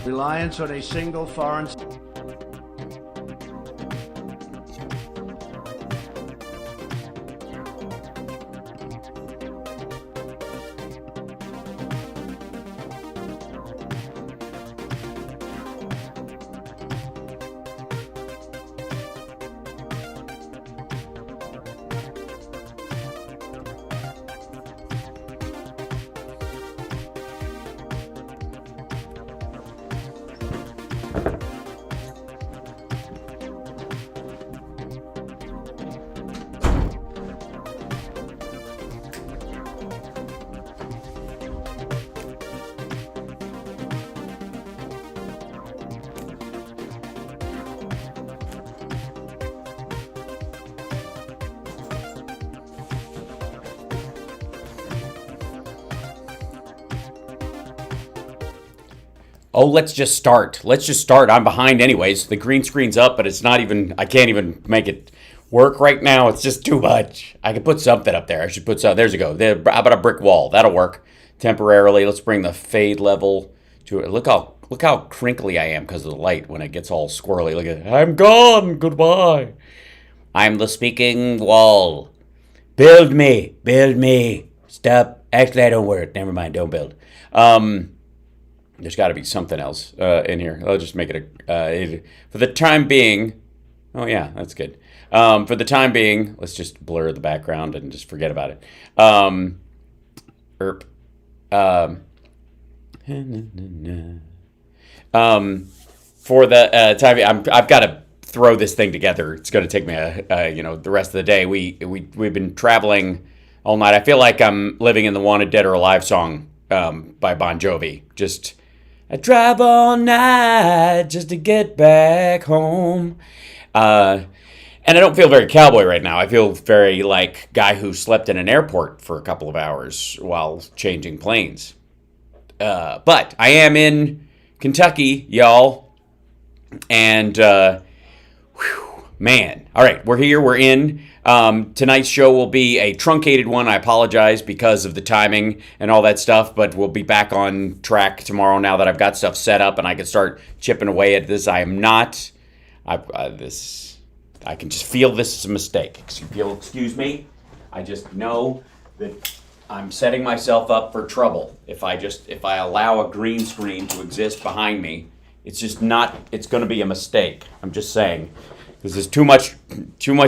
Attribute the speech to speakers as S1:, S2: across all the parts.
S1: Reliance on a single foreign...
S2: Oh, let's just start. Let's just start. I'm behind anyways. The green screen's up, but it's not even, I can't even make it work right now. It's just too much. I could put something up there. I should put some, there's a go. There, how about a brick wall? That'll work temporarily. Let's bring the fade level to it. Look how crinkly I am because of the light when it gets all squirrely. Look at it. I'm gone. Goodbye. I'm the speaking wall. Build me. Build me. Stop. Actually, I don't work. Never mind. Don't build. There's got to be something else in here. I'll just make it a... for the time being... Oh, yeah, that's good. For the time being, let's just blur the background and just forget about it. For the time being, I've got to throw this thing together. It's going to take me, the rest of the day. We've been traveling all night. I feel like I'm living in the Wanted Dead or Alive song by Bon Jovi. Just... I drive all night just to get back home. And I don't feel very cowboy right now. I feel very like guy who slept in an airport for a couple of hours while changing planes. But I am in Kentucky, y'all. And, man. All right, we're here. We're in. Tonight's show will be a truncated one. I apologize because of the timing and all that stuff, but we'll be back on track tomorrow now that I've got stuff set up and I can start chipping away at this. I am not. I can just feel this is a mistake. Excuse me. I just know that I'm setting myself up for trouble if I allow a green screen to exist behind me. It's just not. It's going to be a mistake. I'm just saying. Because there's too much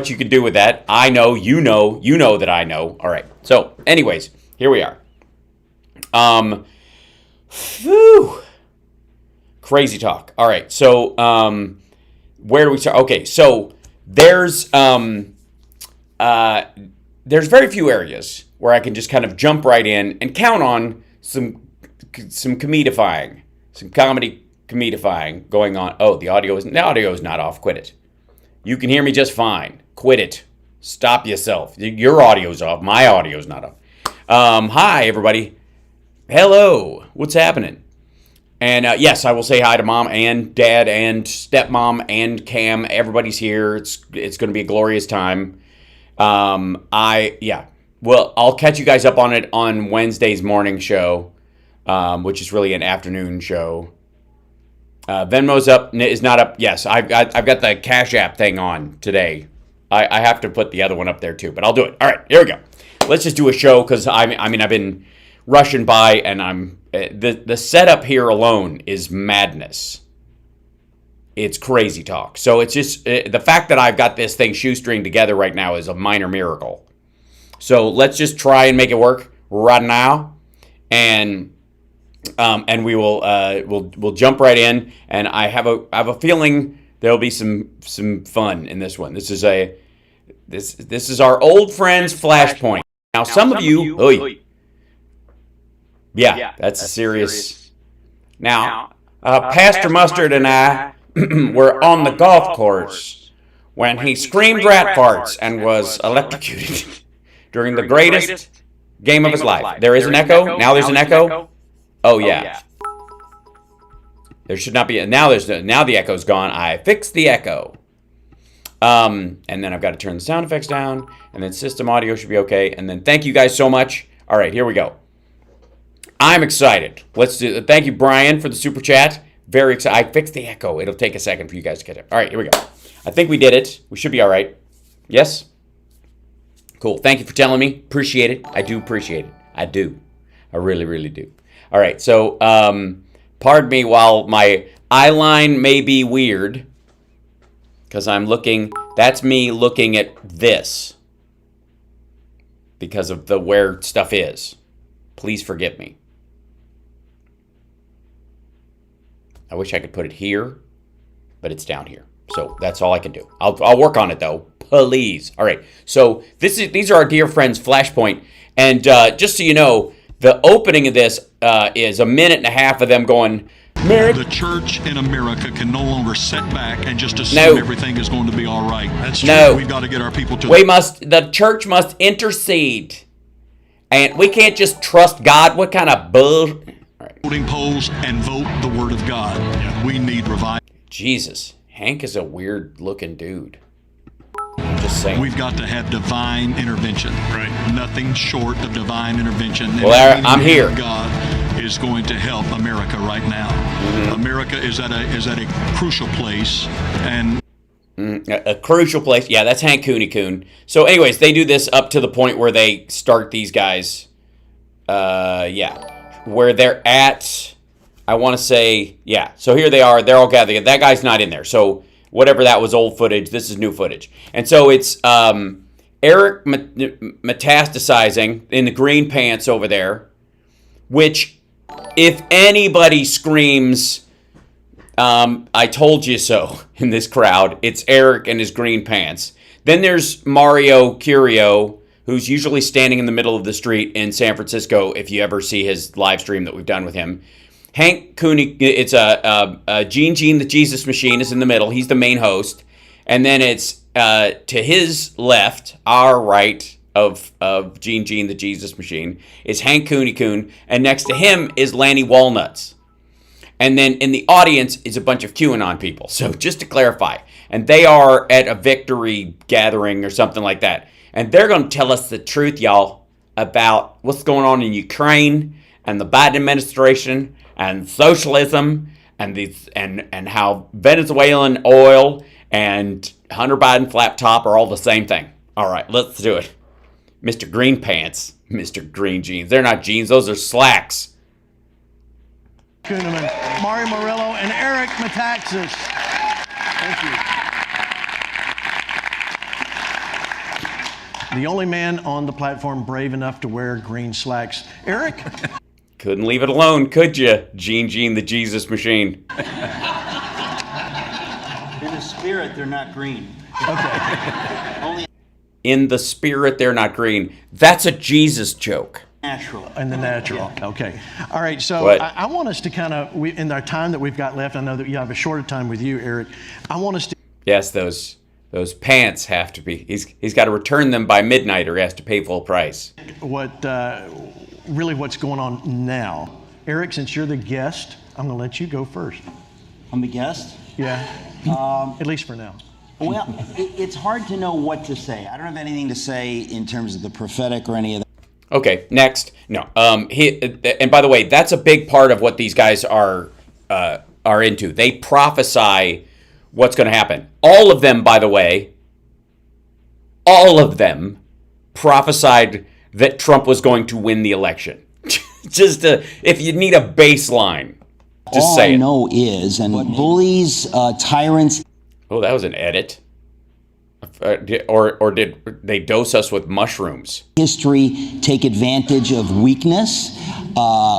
S2: you can do with that. I know, you know that I know. All right. So, anyways, here we are. Crazy talk. All right. So, where do we start? Okay. So there's very few areas where I can just kind of jump right in and count on some comedifying, some comedy comedifying going on. Oh, the audio is not off. Quit it. You can hear me just fine. Quit it. Stop yourself. Your audio's off. My audio's not off. Hi, everybody. Hello. What's happening? And yes, I will say hi to Mom and Dad and Stepmom and Cam. Everybody's here. It's going to be a glorious time. Well, I'll catch you guys up on it on Wednesday's morning show, which is really an afternoon show. Venmo's up, is not up. Yes, I've got the Cash App thing on today. I have to put the other one up there too, but I'll do it. All right, here we go. Let's just do a show because I've been rushing by and I'm the setup here alone is madness. It's crazy talk. So it's just the fact that I've got this thing shoestringed together right now is a minor miracle. So let's just try and make it work right now, and we will we'll jump right in. And I have a feeling there'll be some fun in this one. This is our old friend's Flashpoint. Now some of you, that's a serious. Now, Pastor Mustard and I were on the golf course when he screamed rat farts and was electrocuted during the greatest game of his life. There is an echo. Now there's an echo. Oh yeah. There should not be. Now the echo's gone. I fixed the echo. And then I've got to turn the sound effects down, and then system audio should be okay. And then thank you guys so much. All right, here we go. I'm excited. Let's do. Thank you, Brian, for the super chat. Very excited. I fixed the echo. It'll take a second for you guys to catch up. All right, here we go. I think we did it. We should be all right. Yes? Cool. Thank you for telling me. Appreciate it. I do appreciate it. I do. I really, really do. All right, so pardon me while my eye line may be weird, because I'm looking, that's me looking at this because of the where stuff is. Please forgive me. I wish I could put it here, but it's down here. So that's all I can do. I'll work on it though, please. All right, so these are our dear friends Flashpoint, and just so you know, the opening of this is a minute and a half of them going,
S3: the church in America can no longer sit back and just assume everything is going to be all right. That's true.
S2: No.
S3: We've got to get our people to
S2: the church must intercede. And we can't just trust God. What kind of bull?
S3: Voting polls and vote the word of God. We need revival.
S2: Jesus. Hank is a weird looking dude. I'm just saying.
S3: We've got to have divine intervention. Right. Nothing short of divine intervention.
S2: Well, I'm here.
S3: God is going to help America right now. Mm-hmm. America is at a crucial place, and
S2: a crucial place. Yeah, that's Hank Cooney. So, anyways, they do this up to the point where they start these guys. Where they're at. I want to say, yeah. So here they are. They're all gathered. That guy's not in there. So whatever that was old footage, this is new footage. And so it's Eric metastasizing in the green pants over there, which if anybody screams, I told you so in this crowd, it's Eric and his green pants. Then there's Mario Curio, who's usually standing in the middle of the street in San Francisco, if you ever see his live stream that we've done with him. Hank Cooney, it's Gene the Jesus Machine is in the middle. He's the main host. And then it's to his left, our right of Gene the Jesus Machine, is Hank Cooney. And next to him is Lanny Walnuts. And then in the audience is a bunch of QAnon people. So just to clarify. And they are at a victory gathering or something like that. And they're going to tell us the truth, y'all, about what's going on in Ukraine and the Biden administration and socialism and how Venezuelan oil and Hunter Biden flat top are all the same thing. All right, let's do it. Mr. Green Pants, Mr. Green Jeans. They're not jeans, those are slacks.
S1: Kuhneman, Mario Murillo, and Eric Metaxas. Thank you. The only man on the platform brave enough to wear green slacks. Eric?
S2: Couldn't leave it alone, could you, Gene the Jesus Machine?
S4: In the spirit, they're not green.
S1: Okay.
S4: Only
S2: in the spirit, they're not green. That's a Jesus joke.
S4: natural.
S1: In the natural.
S4: Yeah.
S1: Okay. All right. So
S2: What?
S1: I want us to kind of, in our time that we've got left, I know that you have a shorter time with you, Eric. I want us to.
S2: Yes, those pants have to be. He's got to return them by midnight, or he has to pay full price.
S1: Really what's going on now. Eric, since you're the guest, I'm going to let you go first.
S4: I'm the guest.
S1: Yeah. At least for now.
S4: Well, it's hard to know what to say. I don't have anything to say in terms of the prophetic or any of that.
S2: Okay, next. No. And by the way, that's a big part of what these guys are into. They prophesy what's going to happen. All of them, by the way, prophesied that Trump was going to win the election. Just if you need a baseline, just say it.
S4: All I know is, and bullies, tyrants.
S2: Oh, that was an edit. Or did they dose us with mushrooms?
S4: History take advantage of weakness.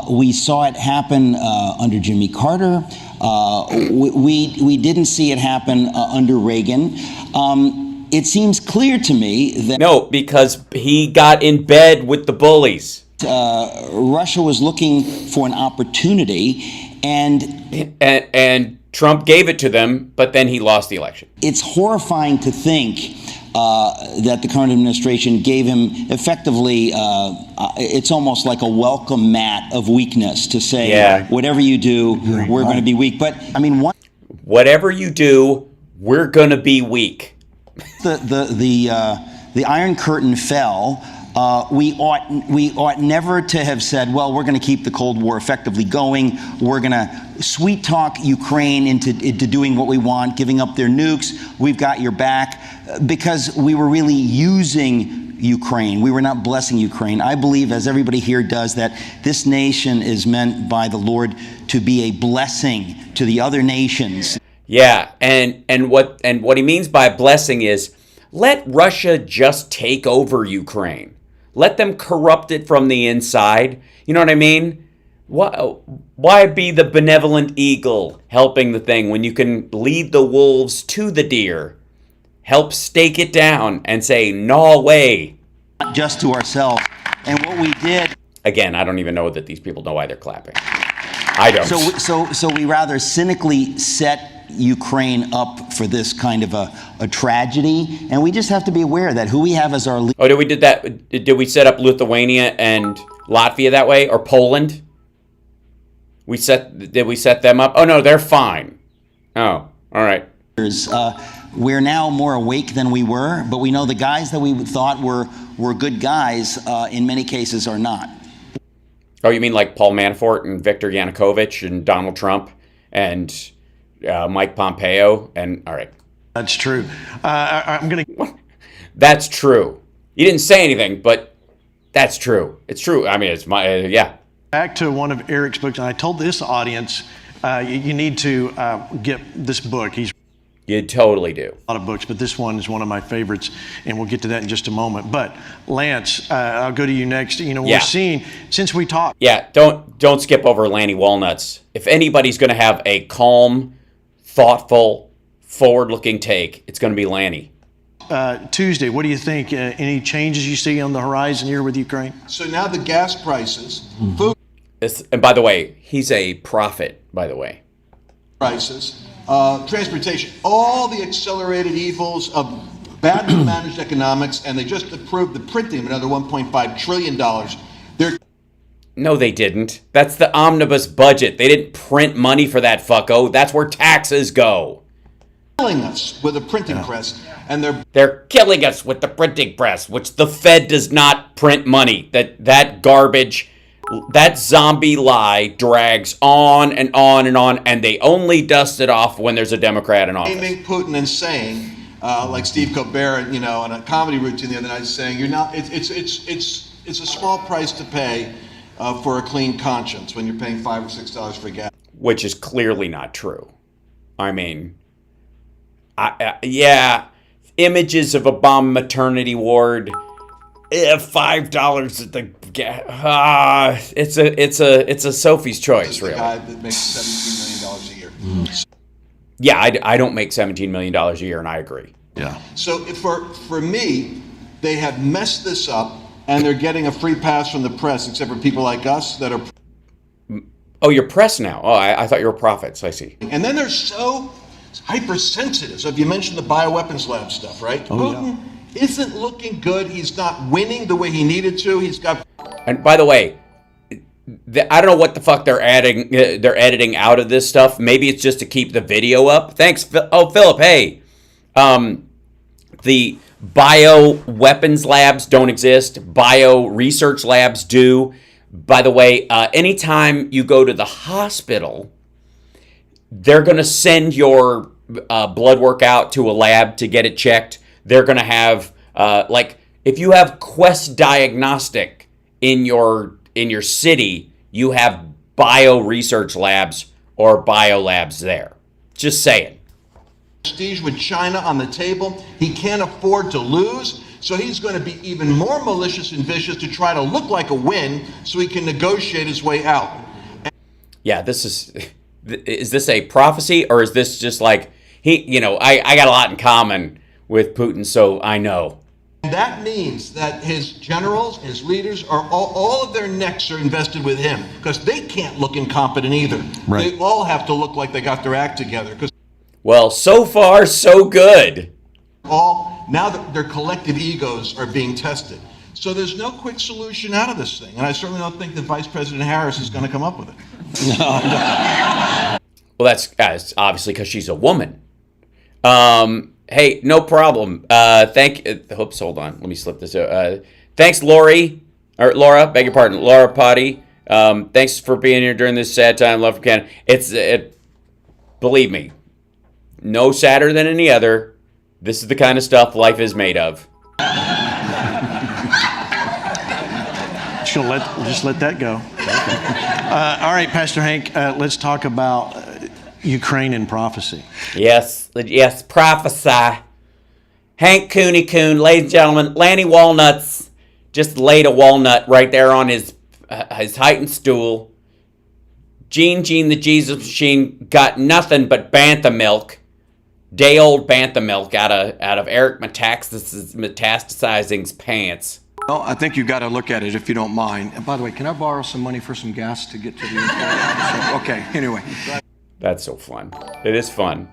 S4: We saw it happen under Jimmy Carter. We didn't see it happen under Reagan. It seems clear to me that
S2: no, because he got in bed with the bullies.
S4: Russia was looking for an opportunity,
S2: and Trump gave it to them, but then he lost the election.
S4: It's horrifying to think that the current administration gave him effectively, it's almost like a welcome mat of weakness to say, whatever you do, we're going to be weak. But, I mean,
S2: whatever you do, we're going to be weak.
S4: The Iron Curtain fell We ought never to have said, well, we're going to keep the Cold War effectively going. We're going to sweet talk Ukraine into doing what we want, giving up their nukes. We've got your back, because we were really using Ukraine. We were not blessing Ukraine. I believe, as everybody here does, that this nation is meant by the Lord to be a blessing to the other nations.
S2: Yeah, and what he means by blessing is, let Russia just take over Ukraine. Let them corrupt it from the inside. You know what I mean? Why be the benevolent eagle helping the thing when you can lead the wolves to the deer? Help stake it down and say, no way.
S4: Not just to ourselves. And what we did...
S2: Again, I don't even know that these people know why they're clapping. I don't.
S4: So we rather cynically set Ukraine up for this kind of a tragedy, and we just have to be aware that who we have as our leader.
S2: Oh, did we set up Lithuania and Latvia that way, or Poland? Did we set them up? Oh no, they're fine. Oh, all right.
S4: We're now more awake than we were, but we know the guys that we thought were good guys in many cases are not.
S2: Oh, you mean like Paul Manafort and Viktor Yanukovych and Donald Trump and Mike Pompeo? And all right.
S1: That's true. I'm going to...
S2: That's true. You didn't say anything, but that's true. It's true. I mean, it's my, yeah.
S1: Back to one of Eric's books, and I told this audience, you need to get this book.
S2: You totally do.
S1: A lot of books, but this one is one of my favorites, and we'll get to that in just a moment. But Lance, I'll go to you next. You know, we're seeing, since we talked.
S2: Yeah, don't skip over Lanny Walnuts. If anybody's going to have a calm, thoughtful, forward-looking take, it's going to be Lanny.
S1: Tuesday, what do you think? Any changes you see on the horizon here with Ukraine?
S5: So now the gas prices, food
S2: And by the way, he's a prophet, by the way.
S5: prices, transportation, all the accelerated evils of badly managed economics, and they just approved the printing of another $1.5 trillion. They're
S2: No, they didn't. That's the omnibus budget. They didn't print money for that fucko. That's where taxes go.
S5: killing us with a printing press, and
S2: They're killing us with the printing press, which the Fed does not print money. That garbage, that zombie lie drags on and on and on, and they only dust it off when there's a Democrat in office.
S5: blaming Putin and saying, like Steve Colbert, you know, on a comedy routine the other night, saying, "You're not. It's a small price to pay for a clean conscience when you're paying $5 or $6 for gas."
S2: Which is clearly not true. I mean, yeah, images of a bomb maternity ward, $5 at the gas. It's a Sophie's choice,
S5: This is the
S2: really.
S5: guy that makes $17 million a year.
S2: Yeah, I don't make $17 million a year, and I agree.
S1: Yeah.
S5: So for me, they have messed this up, and they're getting a free pass from the press, except for people like us that are.
S2: Oh, you're press now. Oh, I thought you were prophets. I see.
S5: And then they're so hypersensitive. So if you mentioned the bioweapons lab stuff, right? Putin isn't looking good. He's not winning the way he needed to. He's got.
S2: And by the way, I don't know what the fuck they're editing out of this stuff. Maybe it's just to keep the video up. Thanks. Oh, Philip. Hey, the bio weapons labs don't exist. Bio research labs do. By the way, anytime you go to the hospital, they're going to send your blood work out to a lab to get it checked. They're going to have, like, if you have Quest Diagnostic in your city, you have bio research labs or bio labs there. Just saying.
S5: Prestige with China on the table. He can't afford to lose. So he's going to be even more malicious and vicious to try to look like a win so he can negotiate his way out.
S2: Yeah, is this a prophecy, or is this just like, I got a lot in common with Putin, so I know.
S5: And that means that his generals, his leaders, are all of their necks are invested with him because they can't look incompetent either.
S1: Right.
S5: They all have to look like they got their act together because
S2: Well, so far, so good.
S5: now that their collective egos are being tested. So there's no quick solution out of this thing. And I certainly don't think that Vice President Harris is going to come up with it.
S2: Well, that's obviously because she's a woman. Hey, no problem. Oops, hold on. Let me slip this. Thanks, Laura, beg your pardon, Laura Potty. Thanks for being here during this sad time. Love for Canada. Believe me, no sadder than any other. This is the kind of stuff life is made of.
S1: Just let that go. All right, Pastor Hank, let's talk about Ukraine and prophecy.
S2: Yes, prophesy. Hank Cooney Coon, ladies and gentlemen, Lanny Walnuts just laid a walnut right there on his heightened stool. Gene the Jesus Machine got nothing but bantha milk, day old bantha milk out of Eric Metastasizing's pants.
S6: Well, I think you got to look at it if you don't mind. And by the way, can I borrow some money for some gas to get to the okay, anyway.
S2: That's so fun. It is fun.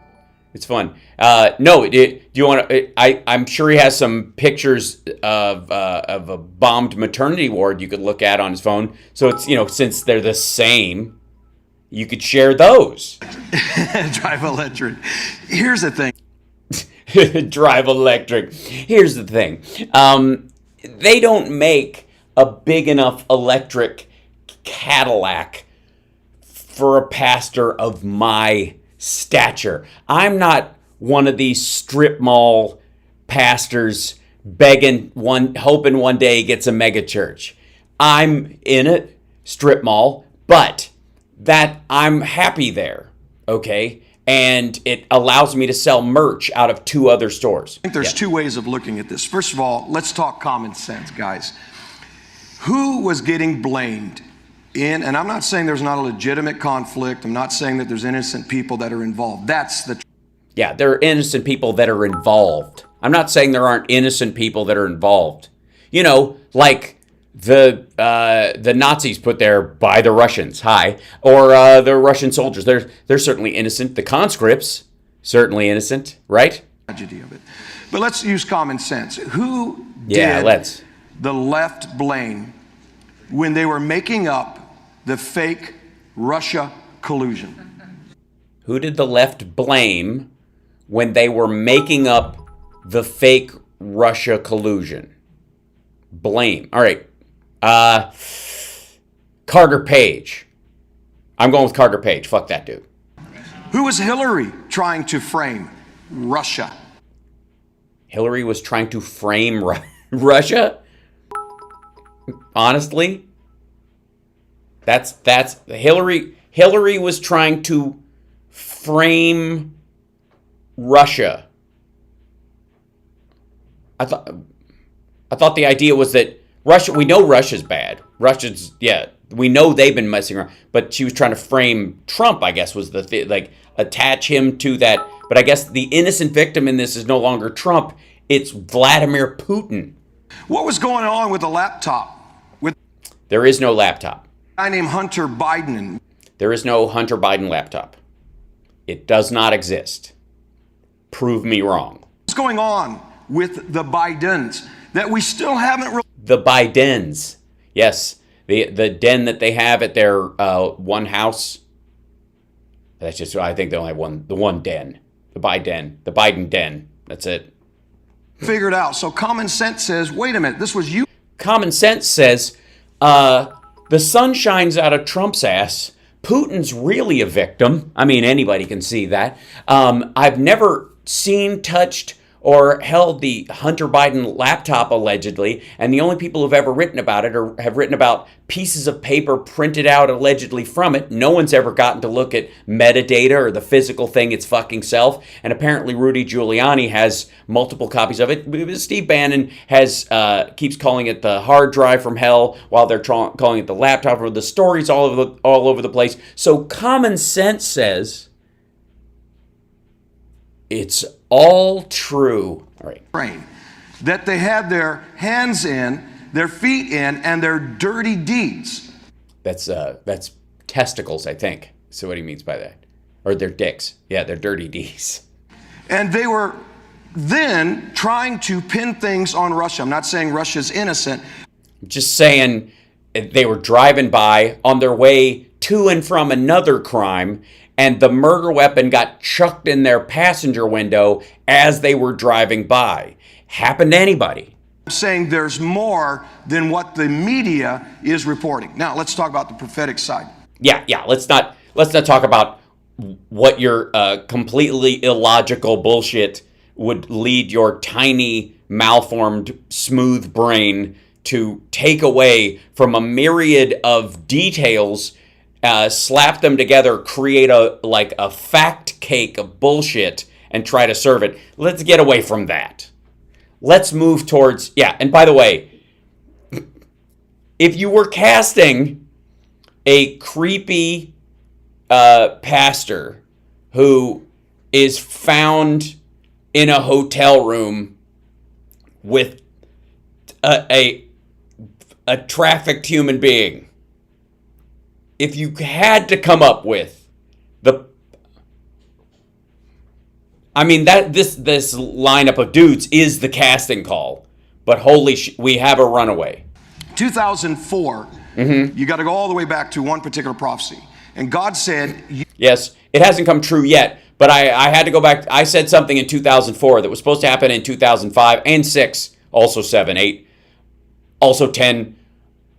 S2: It's fun. Do you want to? I'm sure he has some pictures of a bombed maternity ward you could look at on his phone. So it's, since they're the same, you could share those.
S6: Drive electric. Here's the thing.
S2: Drive electric. Here's the thing. They don't make a big enough electric Cadillac for a pastor of my stature. I'm not one of these strip mall pastors hoping one day he gets a mega church. I'm in a strip mall, but that I'm happy there, okay? And it allows me to sell merch out of 2 other stores.
S6: I think there's 2 ways of looking at this. First of all, let's talk common sense, guys. Who was getting blamed in, and I'm not saying there's not a legitimate conflict. I'm not saying that there's innocent people that are involved.
S2: Yeah, there are innocent people that are involved. I'm not saying there aren't innocent people that are involved. Like the Nazis put there by the Russians, or the Russian soldiers. They're certainly innocent. The conscripts, certainly innocent, right?
S6: Tragedy of it. But let's use common sense. Who did the left blame when they were making up the fake Russia collusion?
S2: Who did the left blame when they were making up the fake Russia collusion? Blame. All right. Carter Page. I'm going with Carter Page. Fuck that dude.
S6: Who was Hillary trying to frame? Russia.
S2: Hillary was trying to frame Russia? Honestly? That's Hillary was trying to frame Russia. I thought the idea was that Russia, we know Russia's bad. We know they've been messing around. But she was trying to frame Trump, I guess, was the thing, like attach him to that. But I guess the innocent victim in this is no longer Trump. It's Vladimir Putin.
S6: What was going on with the laptop?
S2: There is no laptop.
S6: A guy named Hunter Biden.
S2: There is no Hunter Biden laptop. It does not exist. Prove me wrong.
S6: What's going on with the Bidens that we still haven't...
S2: The Bidens. Yes. The den that they have at their one house. That's just, I think they only have the one den. The Biden den. That's it.
S6: Figured out. So common sense says, wait a minute, this was you.
S2: Common sense says, the sun shines out of Trump's ass. Putin's really a victim. I mean, anybody can see that. I've never seen, touched, or held the Hunter Biden laptop, allegedly, and the only people who've ever written about it or have written about pieces of paper printed out allegedly from it. No one's ever gotten to look at metadata or the physical thing its fucking self, and apparently Rudy Giuliani has multiple copies of it. Steve Bannon keeps calling it the hard drive from hell, while they're calling it the laptop, or the stories all over the place. So common sense says it's all true. All right.
S6: That they had their hands in, their feet in, and their dirty deeds.
S2: That's testicles, I think. So what he means by that. Or their dicks. Yeah, their dirty deeds.
S6: And they were then trying to pin things on Russia. I'm not saying Russia's innocent.
S2: Just saying they were driving by on their way to and from another crime, and the murder weapon got chucked in their passenger window as they were driving by. Happened to anybody.
S6: saying there's more than what the media is reporting. Now, let's talk about the prophetic side.
S2: Yeah. Let's not talk about what your completely illogical bullshit would lead your tiny, malformed, smooth brain to take away from a myriad of details, slap them together, create a fact cake of bullshit, and try to serve it. Let's get away from that. Let's move towards, and by the way, if you were casting a creepy pastor who is found in a hotel room with a trafficked human being, if you had to come up with this lineup of dudes is the casting call, but we have a runaway.
S6: 2004, you got to go all the way back to one particular prophecy. And God said...
S2: Yes, it hasn't come true yet, but I had to go back. I said something in 2004 that was supposed to happen in 2005 and 6, also 7, 8, also 10,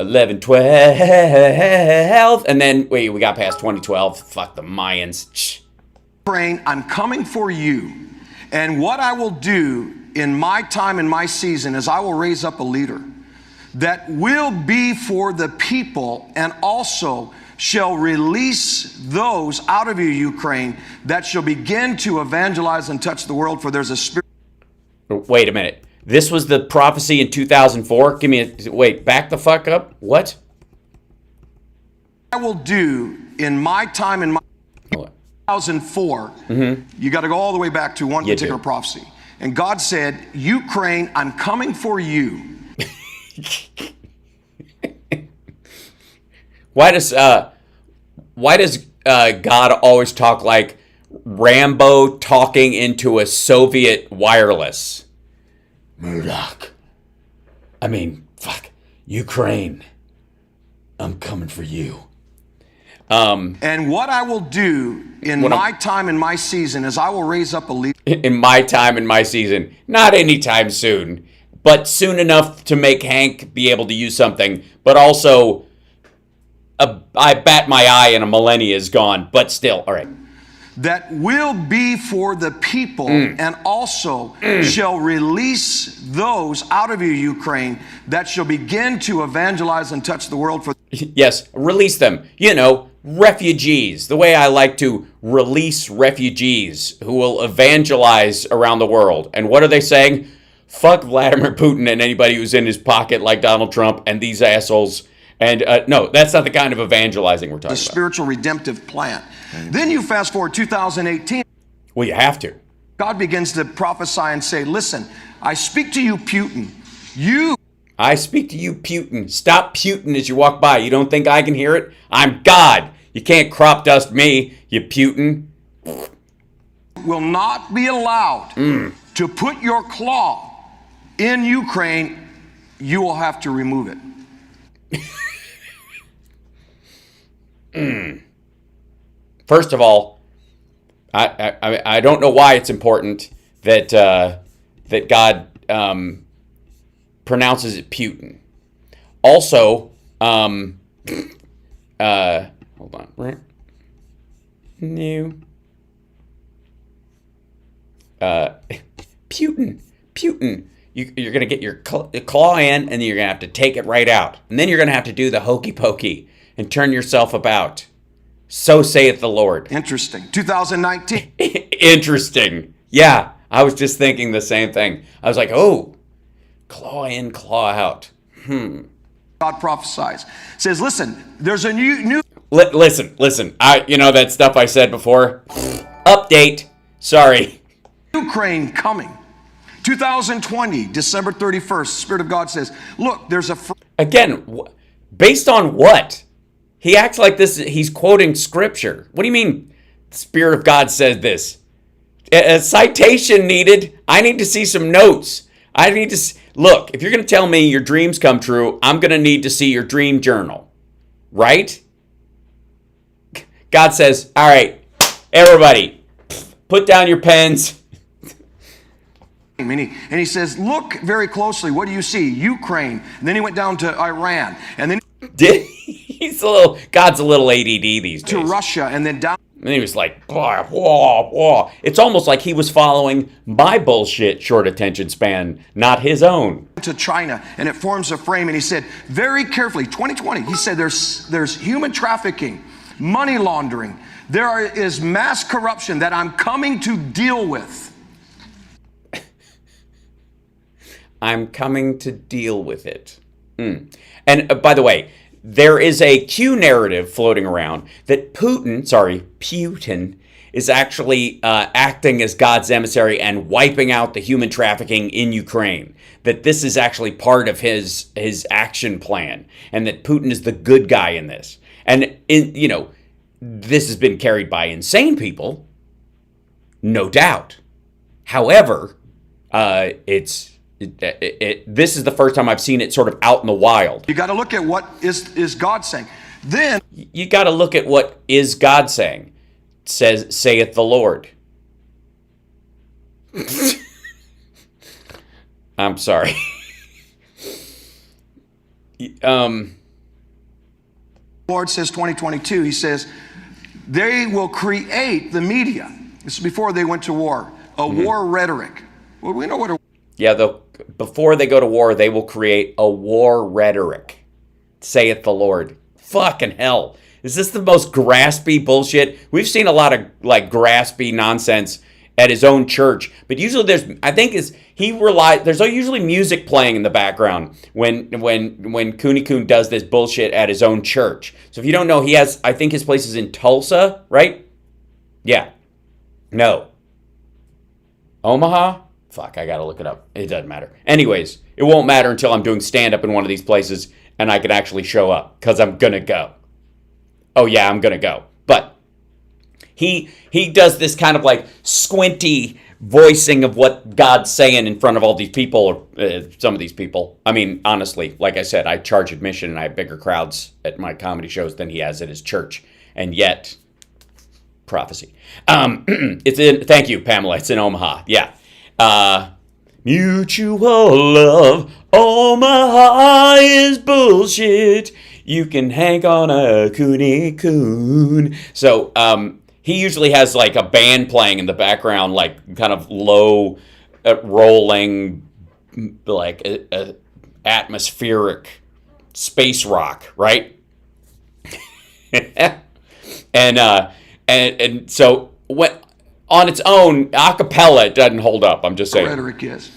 S2: 11, 12, and then, we got past 2012. Fuck the Mayans.
S6: Praying, I'm coming for you. And what I will do in my time and my season is I will raise up a leader that will be for the people and also shall release those out of you, Ukraine, that shall begin to evangelize and touch the world, for there's a spirit.
S2: Wait a minute. This was the prophecy in 2004? Back the fuck up. What?
S6: I will do in my time and my 2004, you got to go all the way back to one particular prophecy. And God said, Ukraine, I'm coming for you.
S2: Why does God always talk like Rambo talking into a Soviet wireless? Murdoch. Ukraine. I'm coming for you.
S6: And what I will do in my time and my season is I will raise up a leader.
S2: In my time and my season. Not anytime soon, but soon enough to make Hank be able to use something, but also I bat my eye and a millennia is gone, but still, all right.
S6: That will be for the people and also shall release those out of you, Ukraine, that shall begin to evangelize and touch the world for...
S2: Yes, release them. Refugees. The way I like to release refugees who will evangelize around the world. And what are they saying? Fuck Vladimir Putin and anybody who's in his pocket like Donald Trump and these assholes. And no, that's not the kind of evangelizing we're talking about.
S6: The spiritual redemptive plan. Then you fast forward 2018.
S2: Well, you have to.
S6: God begins to prophesy and say, listen, I speak to you, Putin.
S2: I speak to you, Putin. Stop Putin as you walk by. You don't think I can hear it? I'm God. You can't crop dust me, you Putin.
S6: Will not be allowed to put your claw in Ukraine. You will have to remove it.
S2: First of all, I don't know why it's important that that God pronounces it Putin. Also, hold on, right? New. Putin. You're going to get your claw in, and then you're going to have to take it right out. And then you're going to have to do the hokey pokey and turn yourself about. So saith the Lord.
S6: Interesting. 2019.
S2: Interesting. Yeah, I was just thinking the same thing. I was like, oh, claw in, claw out.
S6: God prophesies. Says, listen, there's a new...
S2: Listen. That stuff I said before? Update. Sorry.
S6: Ukraine coming. 2020, December 31st, Spirit of God says, look, there's a...
S2: Again, based on what? He acts like this. He's quoting scripture. What do you mean the Spirit of God says this? A citation needed. I need to see some notes. I need to... Look, if you're going to tell me your dreams come true, I'm going to need to see your dream journal. Right? God says, all right, everybody, put down your pens.
S6: And he says, look very closely. What do you see? Ukraine. And then he went down to Iran. And then
S2: God's a little ADD these days.
S6: to Russia. And then down.
S2: And he was like, whoa, whoa, whoa. It's almost like he was following my bullshit short attention span, not his own.
S6: To China, and it forms a frame. And he said, very carefully, 2020, he said there's human trafficking, money laundering. There is mass corruption that I'm coming to deal with.
S2: I'm coming to deal with it. And by the way, there is a Q narrative floating around that Putin is actually acting as God's emissary and wiping out the human trafficking in Ukraine. That this is actually part of his action plan, and that Putin is the good guy in this. And this has been carried by insane people, no doubt. However, this is the first time I've seen it sort of out in the wild.
S6: You got to look at what is God saying. Then
S2: you got to look at what is God saying. Saith the Lord. I'm sorry.
S6: Lord says 2022, he says, they will create the media. This is before they went to war. War rhetoric. Well, we know what
S2: before they go to war, they will create a war rhetoric. Saith the Lord. Fucking hell. Is this the most graspy bullshit? We've seen a lot of graspy nonsense at his own church, but usually there's usually music playing in the background when Cooney Coon does this bullshit at his own church. So if you don't know, I think his place is in Tulsa, right? Yeah. No. Omaha? Fuck, I gotta look it up. It doesn't matter. Anyways, it won't matter until I'm doing stand-up in one of these places and I can actually show up, because I'm gonna go. Oh yeah, I'm gonna go. But he does this kind of squinty voicing of what God's saying in front of all these people, or some of these people. I mean, honestly, like I said, I charge admission and I have bigger crowds at my comedy shows than he has at his church. And yet, prophecy. Thank you, Pamela. It's in Omaha. Yeah. Mutual love, Omaha is bullshit. You can hang on a Cooney Coon. So, he usually has a band playing in the background, kind of low rolling, atmospheric space rock, right? and so what? On its own, a cappella, it doesn't hold up. I'm just saying.
S6: Rhetoric is.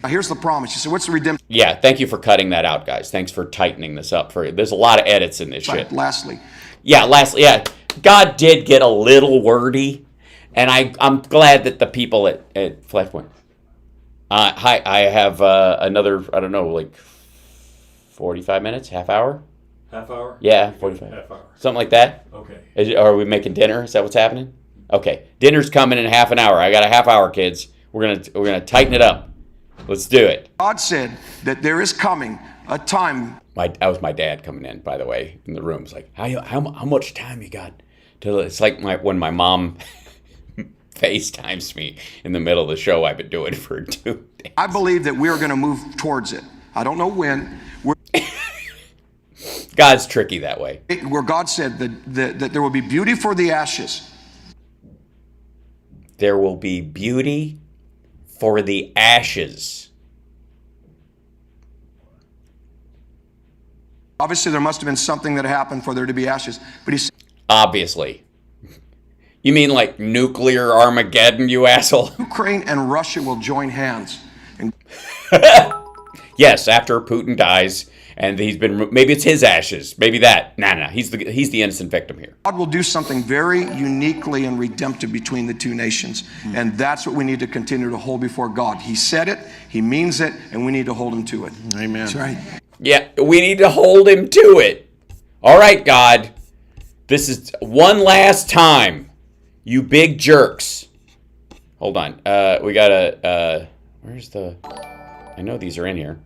S6: Now here's the promise. You said, what's the redemption?
S2: Yeah, thank you for cutting that out, guys. Thanks for tightening this up. There's a lot of edits in this shit.
S6: Lastly.
S2: Yeah. God did get a little wordy, and I'm glad that the people at Flashpoint. Hi, I have another, 45 minutes, half hour?
S7: Half hour?
S2: Yeah, 45.
S7: Half hour.
S2: Something like that?
S7: Okay.
S2: Are we making dinner? Is that what's happening? Okay, dinner's coming in half an hour. I got a half hour, kids. We're gonna tighten it up. Let's do it.
S6: God said that there is coming a time.
S2: That was my dad coming in, by the way, in the room. It's like, how much time you got? It's like when my mom FaceTimes me in the middle of the show. I've been doing it for 2 days.
S6: I believe that we are going to move towards it. I don't know when.
S2: God's tricky that way.
S6: Where God said that there will be beauty for the ashes.
S2: There will be beauty for the ashes.
S6: Obviously, there must have been something that happened for there to be ashes. But he said,
S2: obviously. You mean like nuclear Armageddon, you asshole?
S6: Ukraine and Russia will join hands. And
S2: yes, after Putin dies, and maybe it's his ashes, maybe that. Nah, he's the innocent victim here.
S6: God will do something very uniquely and redemptive between the two nations, and that's what we need to continue to hold before God. He said it, he means it, and we need to hold him to it.
S1: Amen.
S6: That's right.
S2: Yeah, we need to hold him to it. All right, God, this is one last time, you big jerks. Hold on, we gotta. Where's the? I know these are in here.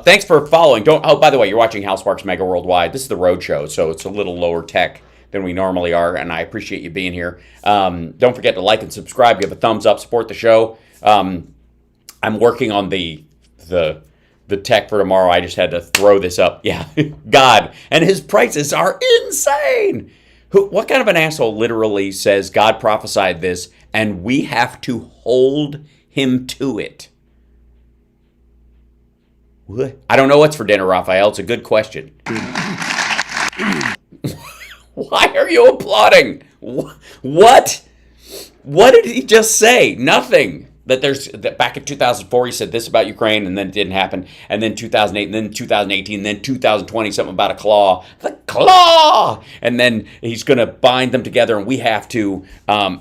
S2: Thanks for following. By the way, you're watching HAL Sparks Mega Worldwide. This is the road show, so it's a little lower tech than we normally are, and I appreciate you being here. Don't forget to like and subscribe, give a thumbs up, support the show. I'm working on the tech for tomorrow. I just had to throw this up. Yeah, God, and his prices are insane. What kind of an asshole literally says God prophesied this and we have to hold him to it? What? I don't know what's for dinner, Raphael. It's a good question. Why are you applauding? What? What did he just say? Nothing. That back in 2004 he said this about Ukraine and then it didn't happen, and then 2008 and then 2018 and then 2020 something about a claw, the claw, and then he's going to bind them together and we have to.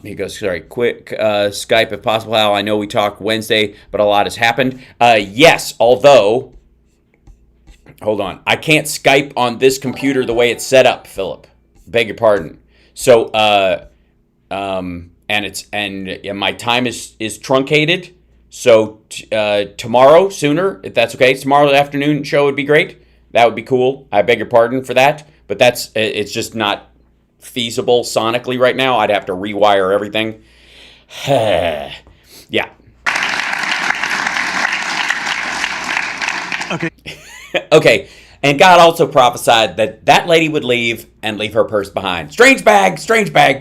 S2: He goes, sorry, quick Skype if possible. Hal, I know we talked Wednesday, but a lot has happened. Yes, although hold on, I can't Skype on this computer the way it's set up, Philip. Beg your pardon. So and my time is truncated. So tomorrow, sooner, if that's okay. Tomorrow afternoon show would be great. That would be cool. I beg your pardon for that, but it's just not feasible sonically right now. I'd have to rewire everything. Yeah.
S1: Okay.
S2: Okay. And God also prophesied that that lady would leave and leave her purse behind. Strange bag,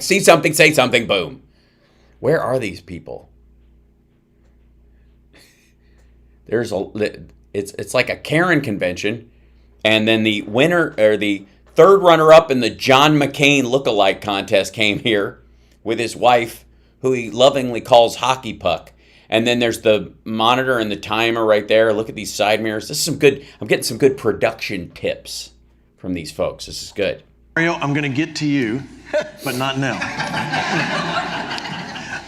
S2: see something, say something, boom. Where are these people? It's like a Karen convention, and then the winner or the third runner-up in the John McCain look-alike contest came here with his wife, who he lovingly calls Hockey Puck. And then there's the monitor and the timer right there. Look at these side mirrors. This is some good. I'm getting some good production tips from these folks. This is good.
S1: Mario, I'm going to get to you, but not now.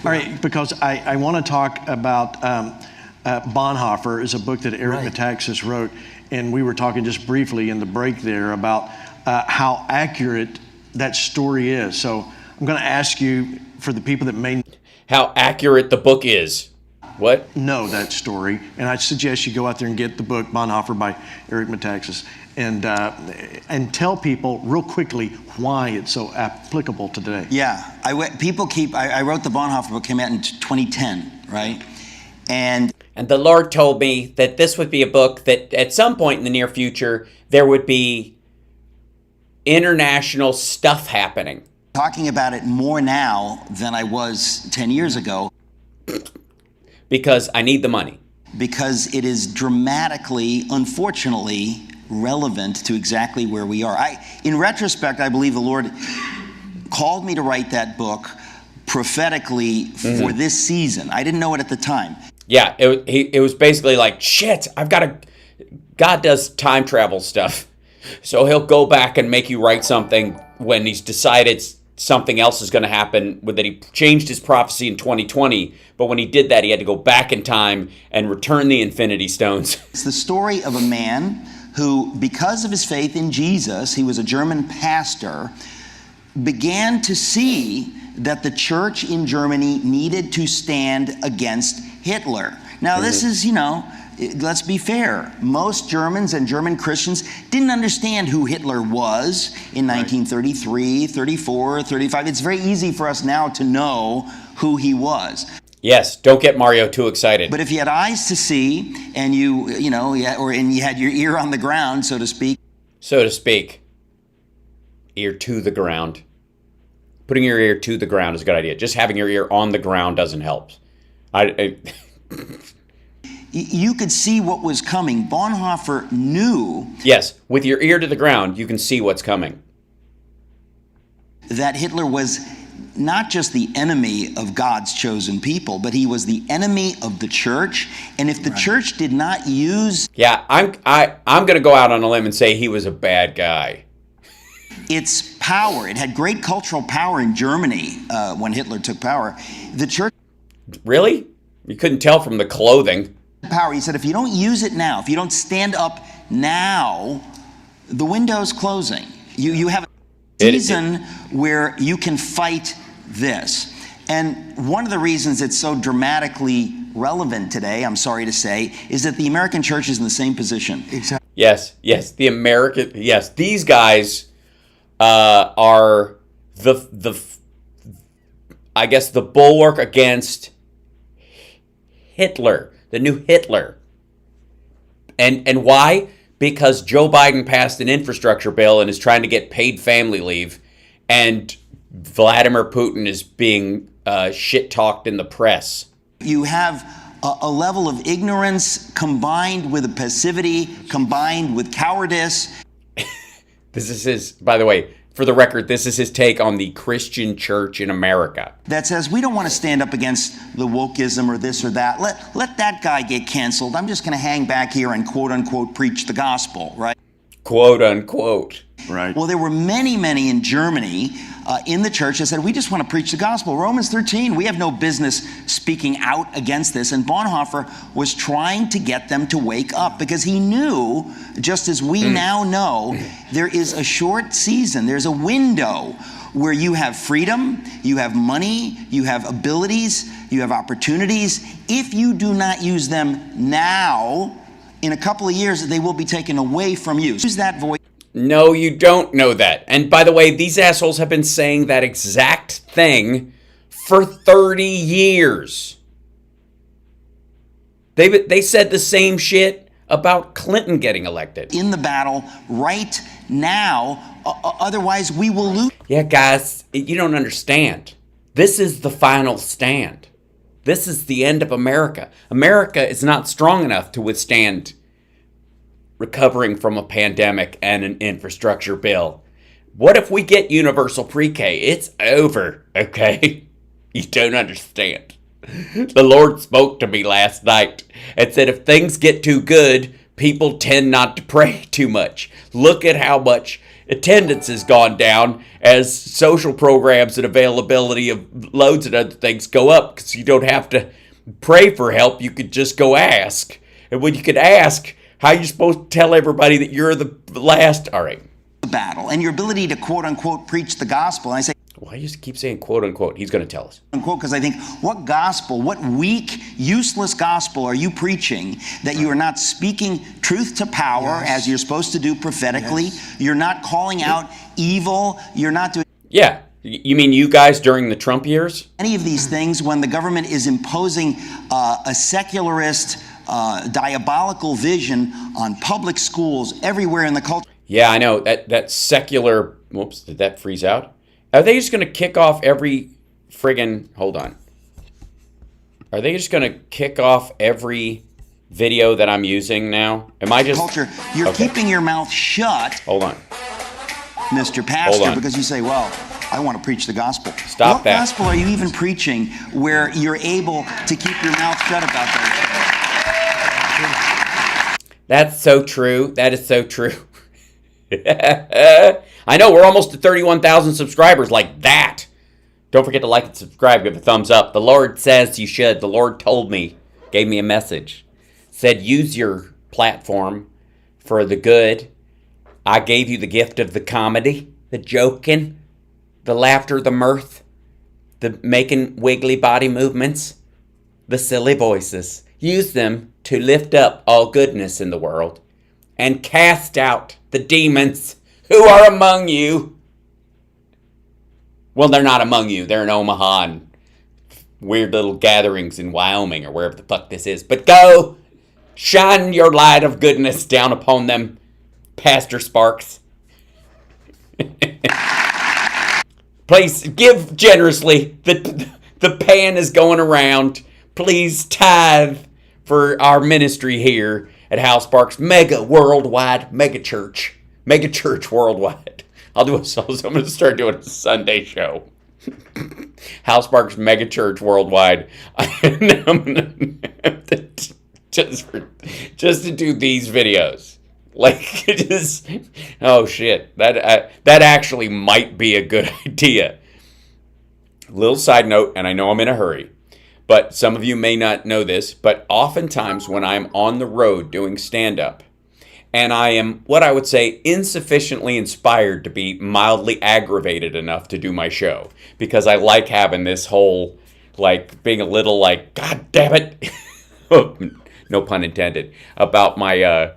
S1: All right, because I want to talk about Bonhoeffer is a book that Eric Metaxas wrote, and we were talking just briefly in the break there about how accurate that story is. So I'm going to ask you, for the people that may
S2: how accurate the book is. What?
S1: Know that story, and I suggest you go out there and get the book Bonhoeffer by Eric Metaxas, and tell people real quickly why it's so applicable today.
S4: Yeah, I wrote the Bonhoeffer book, came out in 2010, right? And
S2: the Lord told me that this would be a book that at some point in the near future there would be international stuff happening.
S4: Talking about it more now than I was 10 years ago.
S2: Because I need the money.
S4: Because it is dramatically, unfortunately, relevant to exactly where we are. In retrospect, I believe the Lord called me to write that book prophetically for this season. I didn't know it at the time.
S2: Yeah, it was basically like, shit, God does time travel stuff. So he'll go back and make you write something when he's decided something else is going to happen, that he changed his prophecy in 2020, but when he did that, he had to go back in time and return the Infinity Stones.
S4: It's the story of a man who, because of his faith in Jesus, he was a German pastor, began to see that the church in Germany needed to stand against Hitler. Now, this is, let's be fair. Most Germans and German Christians didn't understand who Hitler was in 1933, 34, 35. It's very easy for us now to know who he was.
S2: Yes, don't get Mario too excited.
S4: But if you had eyes to see and you had your ear on the ground, so to speak.
S2: So to speak. Ear to the ground. Putting your ear to the ground is a good idea. Just having your ear on the ground doesn't help.
S4: You could see what was coming. Bonhoeffer knew.
S2: Yes, with your ear to the ground, you can see what's coming.
S4: That Hitler was not just the enemy of God's chosen people, but he was the enemy of the church. And if the church did not use...
S2: Yeah, I'm going to go out on a limb and say he was a bad guy.
S4: Its power. It had great cultural power in Germany when Hitler took power. The church...
S2: Really? You couldn't tell from the clothing.
S4: Power. He said, if you don't use it now, if you don't stand up now, the window's closing. You have a season where you can fight this. And one of the reasons it's so dramatically relevant today, I'm sorry to say, is that the American church is in the same position.
S2: Exactly. Yes, these guys are the bulwark against Hitler. the new Hitler. And why? Because Joe Biden passed an infrastructure bill and is trying to get paid family leave, and Vladimir Putin is being shit-talked in the press.
S4: You have a level of ignorance combined with a passivity, combined with cowardice.
S2: This is his, by the way, for the record, this is his take on the Christian church in America.
S4: That says we don't want to stand up against the wokeism or this or that. Let that guy get canceled. I'm just going to hang back here and quote unquote preach the gospel, right?
S2: Quote unquote.
S1: Right.
S4: Well, there were many in Germany in the church that said, we just want to preach the gospel. Romans 13, we have no business speaking out against this. And Bonhoeffer was trying to get them to wake up because he knew, just as we now know, there is a short season, there's a window where you have freedom, you have money, you have abilities, you have opportunities. If you do not use them now, in a couple of years, they will be taken away from you. Use that voice.
S2: No, you don't know that. And by the way, these assholes have been saying that exact thing for 30 years. They said the same shit about Clinton getting elected.
S4: In the battle right now, otherwise we will lose.
S2: Yeah, guys, you don't understand. This is the final stand. This is the end of America. America is not strong enough to withstand recovering from a pandemic and an infrastructure bill. What if we get universal pre-K? It's over, okay? You don't understand. The Lord spoke to me last night and said if things get too good, people tend not to pray too much. Look at how much attendance has gone down as social programs and availability of loads and other things go up because you don't have to pray for help. You could just go ask. And when you could ask, how are you supposed to tell everybody that you're the last? All right.
S4: Battle and your ability to quote unquote preach the gospel. And I say,
S2: why do you keep saying quote unquote? He's going to tell us.
S4: Unquote, because I think what gospel, what weak, useless gospel are you preaching that you are not speaking truth to power as you're supposed to do prophetically? You're not calling out evil. You're not doing.
S2: Yeah. You mean you guys during the Trump years?
S4: Any of these things when the government is imposing a secularist, diabolical vision on public schools everywhere in the culture.
S2: Yeah, I know. That secular... Whoops, did that freeze out? Are they just going to kick off every friggin... Hold on. Are they just going to kick off every video that I'm using now? Am I just...
S4: Culture, you're keeping your mouth shut.
S2: Hold on.
S4: Mr. Pastor, because you say, well, I want to preach the gospel.
S2: Stop
S4: what
S2: that.
S4: What gospel are you even preaching where you're able to keep your mouth shut about that?
S2: That's so true. That is so true. I know, we're almost to 31,000 subscribers like that. Don't forget to like and subscribe, give a thumbs up. The Lord says you should. The Lord told me, gave me a message. Said use your platform for the good. I gave you the gift of the comedy, the joking, the laughter, the mirth, the making wiggly body movements, the silly voices. Use them to lift up all goodness in the world and cast out the demons who are among you. Well, they're not among you. They're in Omaha and weird little gatherings in Wyoming or wherever the fuck this is. But go, shine your light of goodness down upon them, Pastor Sparks. Please give generously. The pan is going around. Please tithe for our ministry here at HAL Sparks Mega Worldwide Mega Church. Mega Church Worldwide. I'm going to start doing a Sunday show. HAL Sparks Mega Church Worldwide. And I'm going to just to do these videos. Like, just, oh shit. That actually might be a good idea. Little side note, and I know I'm in a hurry. But some of you may not know this, but oftentimes when I'm on the road doing stand-up, and I am, what I would say, insufficiently inspired to be mildly aggravated enough to do my show, because I like having this whole, like, being a little like, God damn it, no pun intended, about my,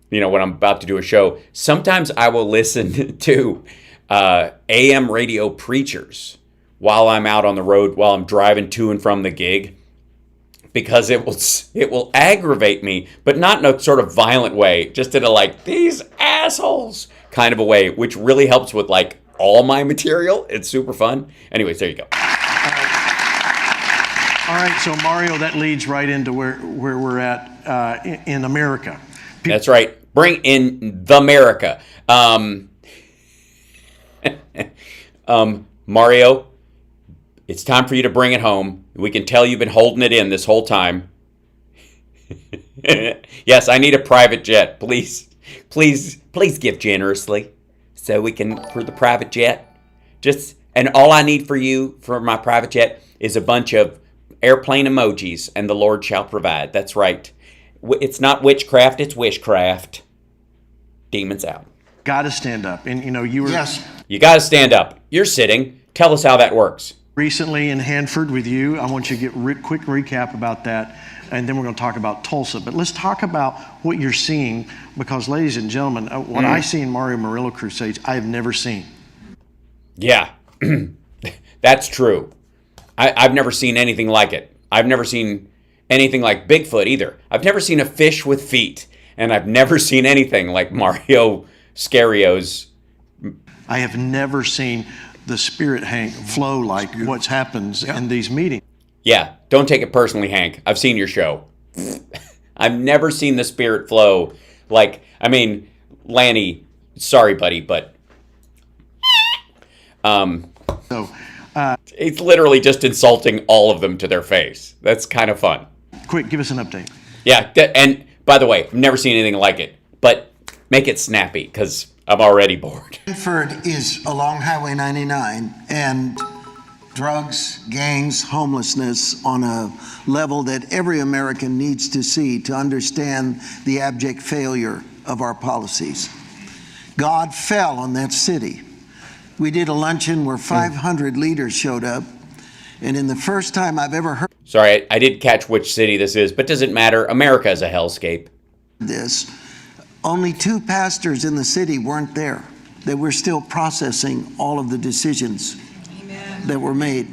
S2: when I'm about to do a show. Sometimes I will listen to AM radio preachers while I'm out on the road, while I'm driving to and from the gig, because it will aggravate me, but not in a sort of violent way, just in a like, these assholes kind of a way, which really helps with like all my material. It's super fun. Anyways, there you go.
S1: All right, so Mario, that leads right into where we're at in America.
S2: That's right. Bring in the America. Mario, it's time for you to bring it home. We can tell you've been holding it in this whole time. Yes, I need a private jet. Please give generously so we can, for the private jet. And all I need for you for my private jet is a bunch of airplane emojis, and the Lord shall provide. That's right. It's not witchcraft, it's wishcraft. Demons out.
S1: Got to stand up. And you were
S2: You got to stand up. You're sitting. Tell us how that works.
S1: recently in Hanford with you. I want you to get quick recap about that, and then we're going to talk about Tulsa. But let's talk about what you're seeing, because, ladies and gentlemen, what I see in Mario Murillo Crusades, I have never seen.
S2: Yeah, that's true. I've never seen anything like it. I've never seen anything like Bigfoot either. I've never seen a fish with feet, and I've never seen anything like Mario Scario's.
S1: I have never seen the spirit, Hank, flow like what happens in these meetings.
S2: Yeah, don't take it personally, Hank. I've seen your show. I've never seen the spirit flow like, I mean, Lanny, sorry, buddy, but it's literally just insulting all of them to their face. That's kind of fun.
S1: Quick, give us an update.
S2: Yeah, and by the way, I've never seen anything like it, but make it snappy, because I'm already bored.
S7: Hanford is along Highway 99, and drugs, gangs, homelessness on a level that every American needs to see to understand the abject failure of our policies. God fell on that city. We did a luncheon where 500 leaders showed up, and in the first time I've ever heard
S2: Sorry, I didn't catch which city this is, but doesn't matter. America is a hellscape.
S7: this, only 2 pastors in the city weren't there. They were still processing all of the decisions that were made.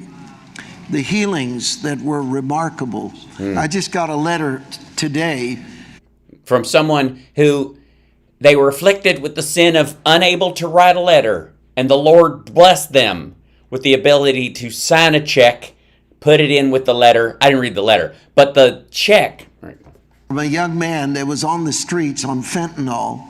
S7: The healings that were remarkable. I just got a letter today
S2: From someone who they were afflicted with the sin of unable to write a letter, and the Lord blessed them with the ability to sign a check, put it in with the letter. I didn't read the letter, but the check.
S7: from a young man that was on the streets on fentanyl.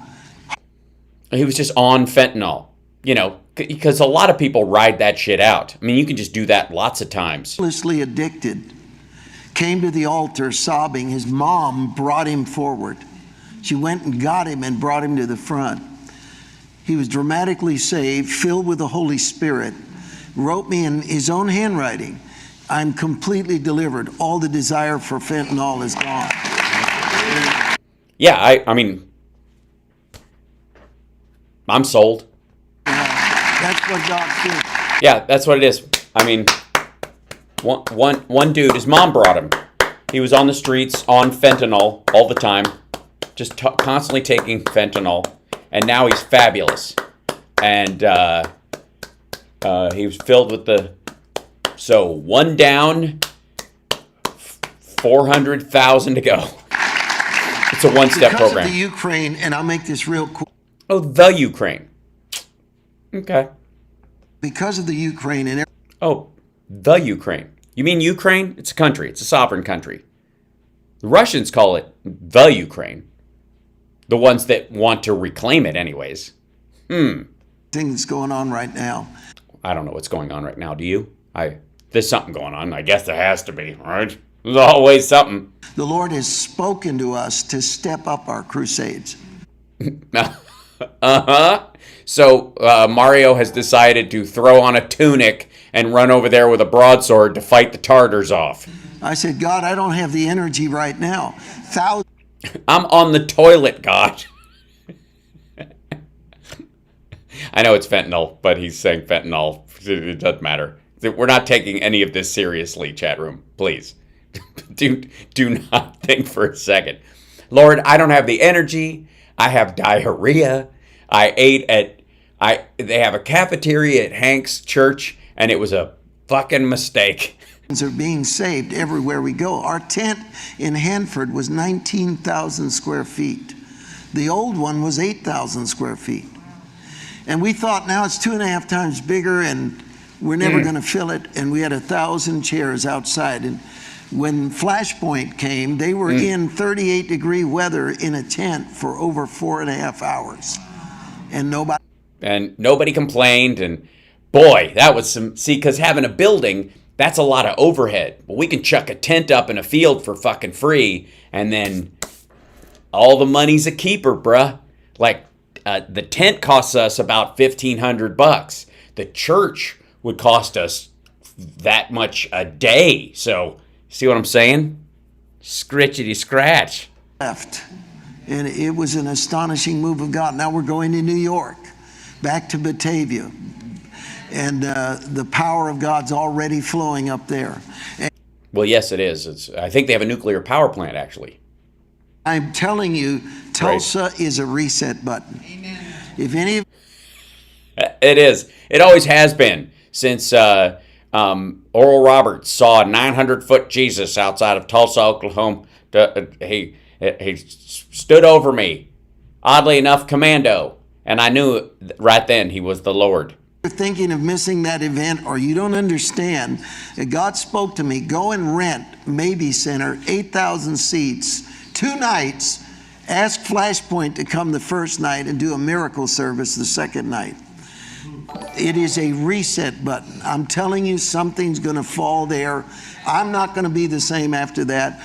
S2: He was just on fentanyl, you know, because a lot of people ride that shit out. I mean, you can just do that lots of times.
S7: Hopelessly addicted, came to the altar sobbing. His mom brought him forward. She went and got him and brought him to the front. He was dramatically saved, filled with the Holy Spirit, wrote me in his own handwriting, "I'm completely delivered. All the desire for fentanyl is gone."
S2: Yeah, I mean, I'm sold.
S7: That's what God did.
S2: Yeah, that's what it is. I mean, one dude, his mom brought him. He was on the streets on fentanyl all the time, just constantly taking fentanyl, and now he's fabulous. And he was filled with the. So one down, 400,000 to go. It's a one-step
S7: Because
S2: program.
S7: of the Ukraine, and I'll make this real quick.
S2: Oh, the Ukraine. Okay.
S7: Because of the Ukraine and
S2: Oh, the Ukraine. You mean Ukraine? It's a country. It's a sovereign country. The Russians call it the Ukraine. The ones that want to reclaim it anyways.
S7: everything that's going on right now,
S2: I don't know what's going on right now. Do you? There's something going on. I guess there has to be, right? There's always something.
S7: the Lord has spoken to us to step up our crusades.
S2: Uh-huh. So Mario has decided to throw on a tunic and run over there with a broadsword to fight the Tartars off.
S7: I said, God, I don't have the energy right now. Thousands
S2: I'm on the toilet, God. I know it's fentanyl, but he's saying fentanyl. It doesn't matter. We're not taking any of this seriously, chat room. Please. Do not think for a second. Lord, I don't have the energy. I have diarrhea. They have a cafeteria at Hank's church, and it was a fucking mistake.
S7: Are being saved everywhere we go. Our tent in Hanford was 19,000 square feet. The old one was 8,000 square feet. And we thought now it's 2.5 times bigger and we're never going to fill it. And we had 1,000 chairs outside. And when Flashpoint came, they were in 38-degree weather in a tent for over 4.5 hours. And nobody
S2: complained. And boy, that was some, see, because having a building, that's a lot of overhead. But we can chuck a tent up in a field for fucking free, and then all the money's a keeper, bruh. Like, the tent costs us about $1,500. The church would cost us that much a day. So, see what I'm saying? Scritchity scratch.
S7: left. And it was an astonishing move of God. Now we're going to New York, back to Batavia. And the power of God's already flowing up there. And
S2: well, yes, it is. I think they have a nuclear power plant, actually.
S7: I'm telling you, Tulsa is a reset button. Amen. If any of
S2: It is. It always has been since Oral Roberts saw a 900-foot Jesus outside of Tulsa, Oklahoma. He stood over me, oddly enough, commando, and I knew right then he was the Lord.
S7: you're thinking of missing that event or you don't understand, God spoke to me, go and rent Maybe Center, 8,000 seats, 2 nights. Ask Flashpoint to come the first night and do a miracle service the second night. It is a reset button. I'm telling you, something's going to fall there. I'm not going to be the same after that.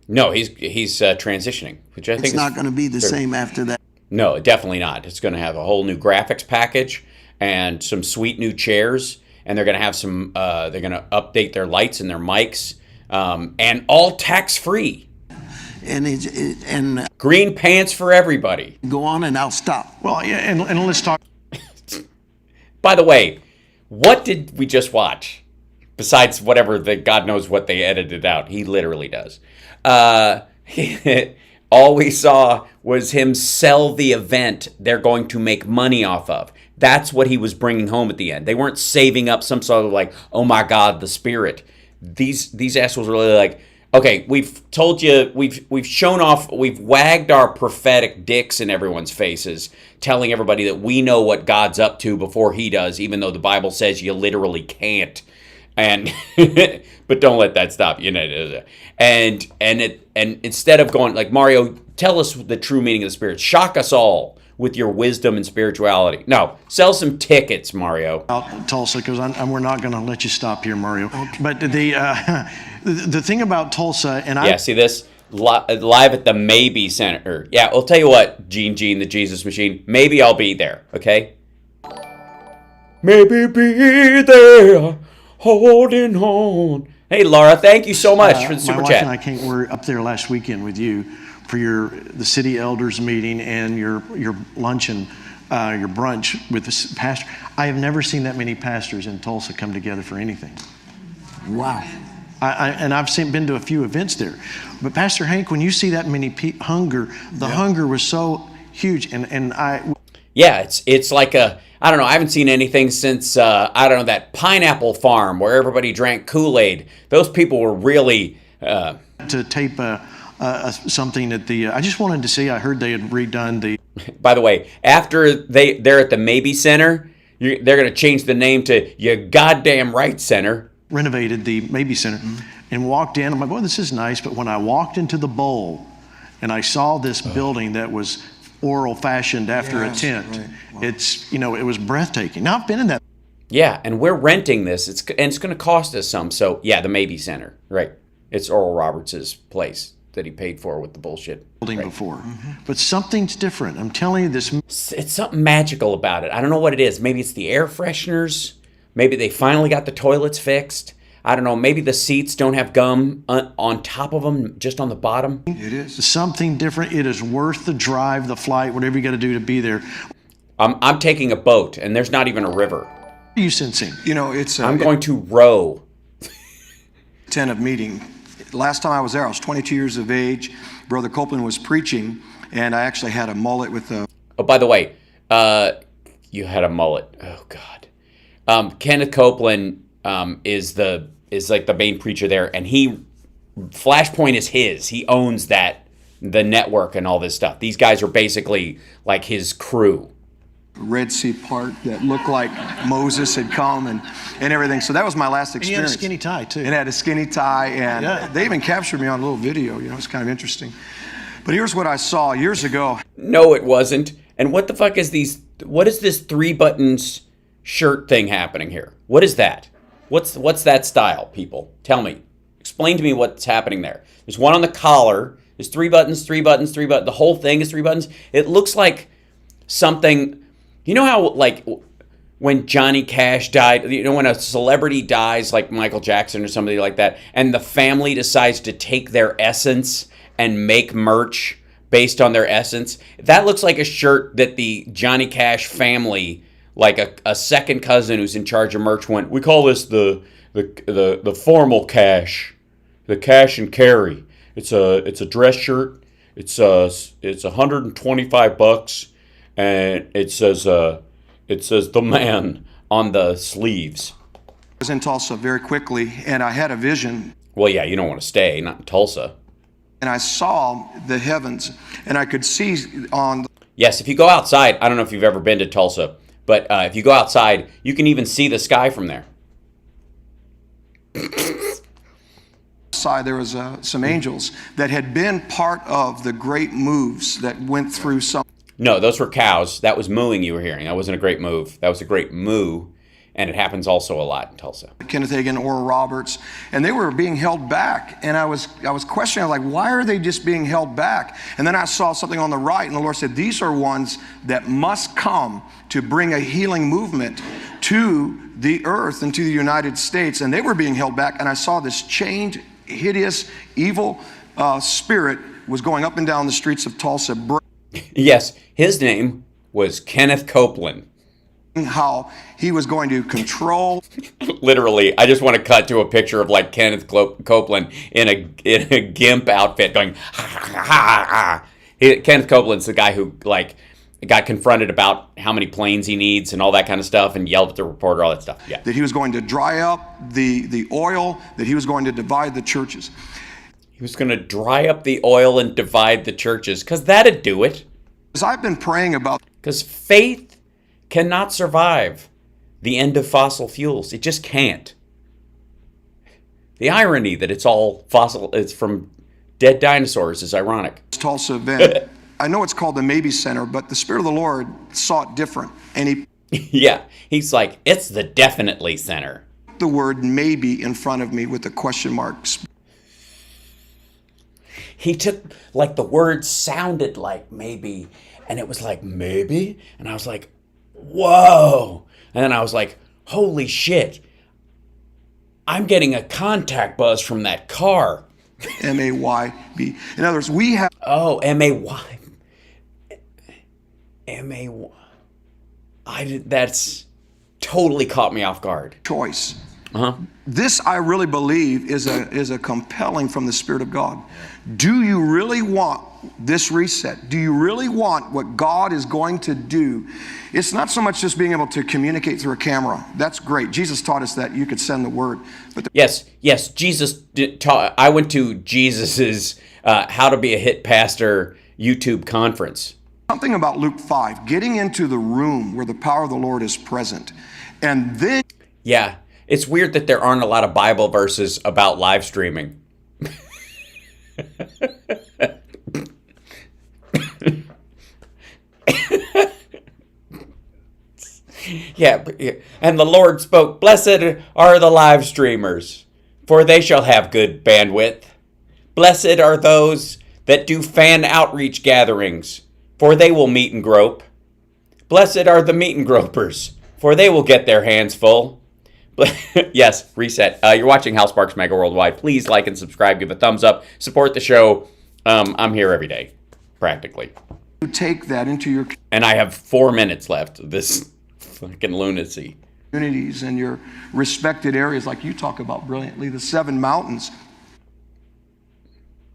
S2: No, he's transitioning, which I think
S7: It's not going to be the same after that.
S2: No, definitely not. It's going to have a whole new graphics package and some sweet new chairs, and they're going to have some. They're going to update their lights and their mics, and all tax free.
S7: And
S2: green pants for everybody.
S7: Go on, and I'll stop.
S1: Well, yeah, and let's talk.
S2: By the way, what did we just watch? Besides whatever God knows what they edited out. He literally does. All we saw was him sell the event they're going to make money off of. That's what he was bringing home at the end. They weren't saving up some sort of like, oh my God, the spirit. These assholes were really like, okay, we've told you, we've shown off, we've wagged our prophetic dicks in everyone's faces, telling everybody that we know what God's up to before he does, even though the Bible says you literally can't. And but don't let that stop you. And instead of going like, Mario, tell us the true meaning of the Spirit. Shock us all with your wisdom and spirituality. No, sell some tickets, Mario.
S1: Out Tulsa, because we're not going to let you stop here, Mario. Okay. But the thing about Tulsa, and
S2: yeah, see this live at the Maybe Center. Yeah, I'll tell you what, Gene, the Jesus Machine. Maybe I'll be there. Okay. Maybe be there, holding on. Hey, Laura, thank you so much for the super chat.
S1: My wife and I were up there last weekend with you for the city elders meeting and your luncheon, your brunch with the pastor. I have never seen that many pastors in Tulsa come together for anything.
S7: Wow.
S1: I've been to a few events there. But Pastor Hank, when you see that many hunger was so huge.
S2: Yeah, it's like I don't know, I haven't seen anything since, that pineapple farm where everybody drank Kool-Aid. Those people were really...
S1: To tape something at the... I just wanted to see, I heard they had redone the...
S2: By the way, after they're at the Maybe Center, they're going to change the name to You Goddamn Right Center.
S1: Renovated the Maybe Center and walked in. I'm like, boy, this is nice. But when I walked into the bowl and I saw this building that was oral fashioned after a tent, right. Wow. It was breathtaking. Now I've been in that.
S2: Yeah, and we're renting this. It's going to cost us some. So yeah, the Maybe Center, right? It's Oral Roberts' place that he paid for with the bullshit
S1: building before. But something's different. I'm telling you this.
S2: It's something magical about it. I don't know what it is. Maybe it's the air fresheners. Maybe they finally got the toilets fixed. I don't know. Maybe the seats don't have gum on top of them, just on the bottom.
S1: It is something different. It is worth the drive, the flight, whatever you got to do to be there.
S2: I'm taking a boat, and there's not even a river.
S1: What are you sensing?
S2: I'm going to row.
S6: Tent of meeting. Last time I was there, I was 22 years of age. Brother Copeland was preaching, and I actually had a mullet with a...
S2: Oh, by the way, you had a mullet. Oh, God. Kenneth Copeland is the is like the main preacher there, and Flashpoint is his. He owns the network and all this stuff. These guys are basically like his crew.
S6: Red Sea part that looked like Moses had come and everything. So that was my last
S1: And he had a
S6: experience.
S1: skinny tie too.
S6: It had a skinny tie, and
S1: Yeah.
S6: they even captured me on a little video. It's kind of interesting. But here's what I saw years ago.
S2: No, it wasn't. And what the fuck is what is this 3 buttons shirt thing happening here? What is that? What's that style, people? Tell me. Explain to me what's happening there. There's one on the collar. There's 3 buttons, 3 buttons, 3 buttons. The whole thing is 3 buttons. It looks like something. You know how, like, when Johnny Cash died, when a celebrity dies, like Michael Jackson or somebody like that, and the family decides to take their essence and make merch based on their essence? That looks like a shirt that the Johnny Cash family, like a second cousin who's in charge of merch, went, we call this the formal cash, the cash and carry. It's a dress shirt. It's $125. And it says the man on the sleeves.
S6: I was in Tulsa very quickly, and I had a vision.
S2: Well, yeah, you don't want to stay, not in Tulsa.
S6: And I saw the heavens, and I could see on.
S2: Yes, if you go outside, I don't know if you've ever been to Tulsa, but if you go outside, you can even see the sky from there.
S6: Side there was some angels that had been part of the great moves that went through some.
S2: No, those were cows. That was mooing you were hearing. That wasn't a great move. That was a great moo, and it happens also a lot in Tulsa.
S6: Kenneth Hagin, Oral Roberts, and they were being held back. And I was questioning, like, why are they just being held back? And then I saw something on the right, and the Lord said, these are ones that must come to bring a healing movement to the earth and to the United States. And they were being held back, and I saw this chained, hideous, evil spirit was going up and down the streets of Tulsa.
S2: Yes, his name was Kenneth Copeland.
S6: How he was going to control.
S2: Literally, I just want to cut to a picture of like Kenneth Copeland in a gimp outfit going ha ha ha ha. Kenneth Copeland's the guy who like got confronted about how many planes he needs and all that kind of stuff, and yelled at the reporter, all that stuff. Yeah.
S6: That he was going to dry up the oil. That he was going to divide the churches.
S2: He was going to dry up the oil and divide the churches, because that'd do it.
S6: As I've been praying about.
S2: Because faith cannot survive the end of fossil fuels. It just can't. The irony that it's all fossil, it's from dead dinosaurs, is ironic.
S6: Tulsa event. I know it's called the Maybe Center, but the Spirit of the Lord saw it different. And he
S2: yeah, he's like, it's the definitely center.
S6: put the word maybe in front of me with a question mark.
S2: He took, like, the word sounded like maybe, and it was like, maybe? And I was like, whoa. And then I was like, holy shit. I'm getting a contact buzz from that car.
S6: M-A-Y-B. In other words, we have.
S2: Oh, M-A-Y. M-A-Y. That's totally caught me off guard.
S6: Choice.
S2: Uh-huh.
S6: This, I really believe, is a compelling from the Spirit of God. Do you really want this reset? Do you really want what God is going to do? It's not so much just being able to communicate through a camera. That's great. Jesus taught us that you could send the word. But
S2: Yes, Jesus taught. I went to Jesus's How to Be a Hit Pastor YouTube conference.
S6: something about Luke 5, getting into the room where the power of the Lord is present. And then.
S2: Yeah, it's weird that there aren't a lot of Bible verses about live streaming. Yeah, and the Lord spoke, "Blessed are the live streamers, for they shall have good bandwidth. Blessed are those that do fan outreach gatherings, for they will meet and grope. Blessed are the meet and gropers, for they will get their hands full." Yes, reset. You're watching HAL Sparks Mega Worldwide. Please like and subscribe, give a thumbs up, support the show. I'm here every day, practically.
S6: You take that into your
S2: And I have 4 minutes left of this fucking lunacy.
S6: communities and your respected areas, like you talk about brilliantly, the 7 mountains.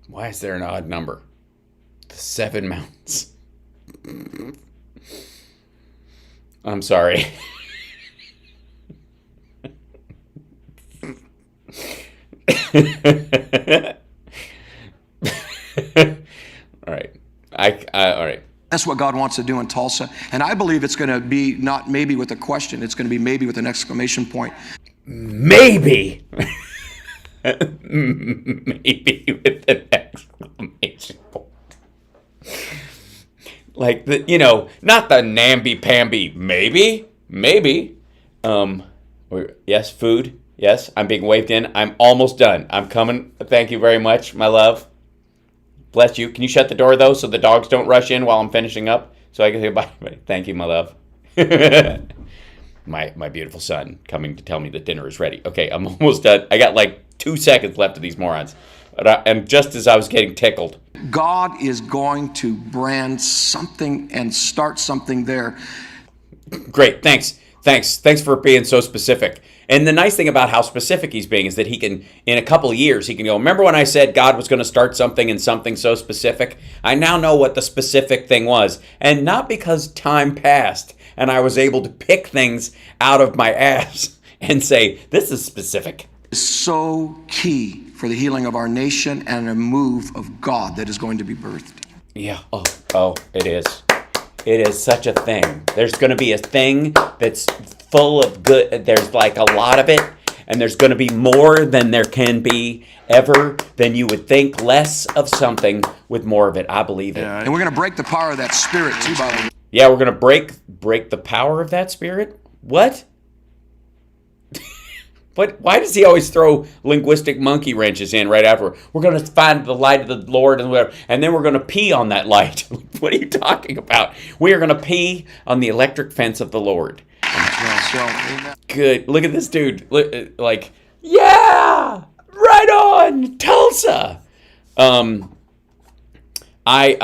S2: Why is there an odd number? The 7 mountains. I'm sorry. All right. All right.
S6: That's what God wants to do in Tulsa. And I believe it's going to be not maybe with a question, it's going to be maybe with an exclamation point.
S2: Maybe. Maybe with an exclamation point. Like, not the namby-pamby, maybe. Yes, food. Yes, I'm being waved in. I'm almost done. I'm coming. Thank you very much, my love. Bless you. Can you shut the door, though, so the dogs don't rush in while I'm finishing up? So I can say bye. Thank you, my love. My beautiful son coming to tell me that dinner is ready. Okay, I'm almost done. I got like 2 seconds left of these morons. And just as I was getting tickled.
S6: God is going to brand something and start something there.
S2: Great, thanks for being so specific. And the nice thing about how specific he's being is that he can, in a couple of years, he can go, remember when I said God was going to start something and something so specific? I now know what the specific thing was. And not because time passed and I was able to pick things out of my ass and say, this is specific.
S6: It's so key for the healing of our nation and a move of God that is going to be birthed.
S2: Yeah, oh, it is. It is such a thing. There's going to be a thing that's full of good. There's like a lot of it, and there's going to be more than there can be ever than you would think. Less of something with more of it. I believe it.
S6: And we're going to break the power of that spirit too, by the way.
S2: Yeah, we're going to break the power of that spirit. What? But why does he always throw linguistic monkey wrenches in right after? We're going to find the light of the Lord and whatever, and then we're going to pee on that light. What are you talking about? We are going to pee on the electric fence of the Lord. Good. Look at this dude. Like, yeah, right on, Tulsa. I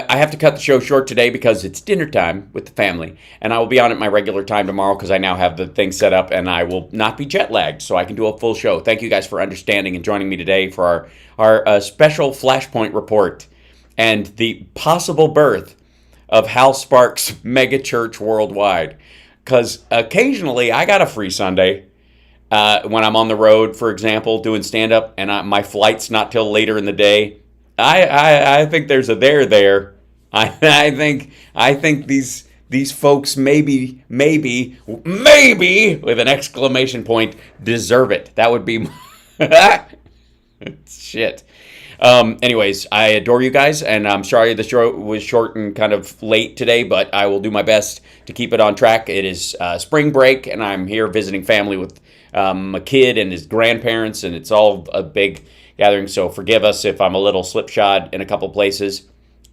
S2: have to cut the show short today because it's dinner time with the family, and I will be on at my regular time tomorrow because I now have the thing set up and I will not be jet lagged, so I can do a full show. Thank you guys for understanding and joining me today for our special Flashpoint report and the possible birth of HAL SPARKS mega church worldwide. Because occasionally I got a free Sunday when I'm on the road, for example, doing stand-up, and my flight's not till later in the day. I think there's a there. I think these folks maybe with an exclamation point deserve it. That would be shit. Anyways, I adore you guys, and I'm sorry the show was short and kind of late today, but I will do my best to keep it on track. It is spring break, and I'm here visiting family with a kid and his grandparents, and it's all a big gathering, so forgive us if I'm a little slipshod in a couple places,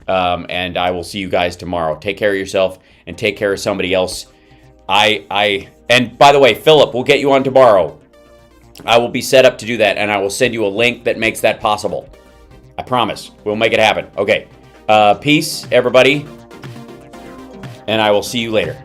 S2: and I will see you guys tomorrow. Take care of yourself, and take care of somebody else. And by the way, Philip, we'll get you on tomorrow. I will be set up to do that, and I will send you a link that makes that possible. I promise. We'll make it happen. Okay. Peace, everybody, and I will see you later.